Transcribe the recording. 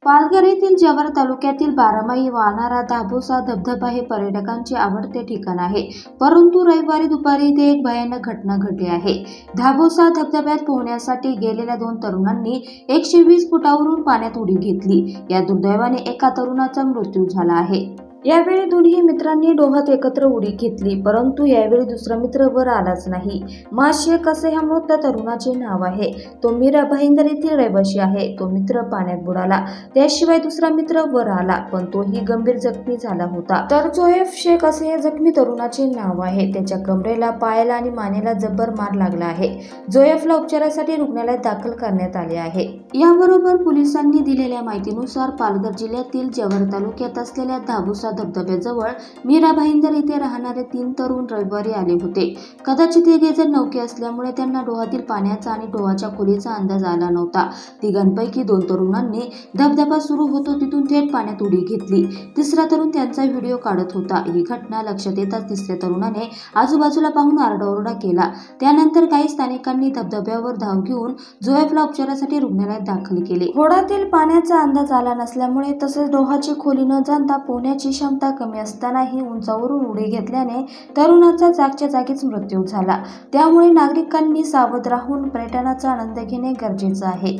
पालघर येथील जव्हार तालुक्यातील बारामाही वाहणारा धाबोसा धबधबा हे पर्यटकांचे आवडते ठिकाण आहे. परंतु रविवारी दुपारी इथे एक भयानक घटना घडली आहे. धाबोसा धबधब्यात पोहण्यासाठी गेलेल्या 2 तरुणांनी 120 फुटावरून पाण्यात उडी घेतली. या दुर्दैवाने एका तरुणाचा मृत्यू झाला आहे. यावेळी दोन्ही मित्रांनी डोहात एकत्र उडी घेतली, परंतु यावेळी दुसरा मित्र वर आलाच नाही. शेख असे ह्या मृत तरुणाचे नाव आहे. तो मीरा भाईंदर येथील रहिवासी आहे. तो मित्र पाण्यात बुडाला. त्याशिवाय दुसरा मित्र वर आला, पण तोही गंभीर जखमी झाला होता. तर जोएफ शेख असे या जखमी तरुणाचे नाव आहे. त्याच्या कमरेला, पायाला आणि मानेला जबर मार लागला आहे. जोएफला उपचारासाठी रुग्णालयात दाखल करण्यात आले आहे. याबरोबर पोलिसांनी दिलेल्या माहितीनुसार पालघर जिल्ह्यातील जव्हार तालुक्यात असलेल्या धाबोसा धबधब्याजवळ मीरा भाईंदर येथे राहणारे 3 तरुण रविवारी आले होते. कदाचित हे जण नौके असल्यामुळे त्यांना डोहातील पाण्याचा आणि डोहाच्या खोलीचा अंदाज आला नव्हता. तिघांपैकी 2 तरुणांनी धबधबा सुरू होतो तिथून थेट पाण्यात उडी घेतली. तिसरा तरुण त्यांचा व्हिडिओ काढत होता. ही घटना लक्षात येताच तिसऱ्या तरुणाने आजूबाजूला पाहून आरडाओरडा केला. त्यानंतर काही स्थानिकांनी धबधब्यावर धाव घेऊन जोएफला उपचारासाठी रुग्णालयात दाखल केले. होडातील पाण्याचा अंदाज आला नसल्यामुळे तसेच डोहाची खोली न जाणता पोहण्याची क्षमता कमी असतानाही उंचावरून उडी घेतल्याने तरुणाचा जागच्या जागीच मृत्यू झाला. त्यामुळे नागरिकांनी सावध राहून पर्यटनाचा आनंद घेणे गरजेचे आहे.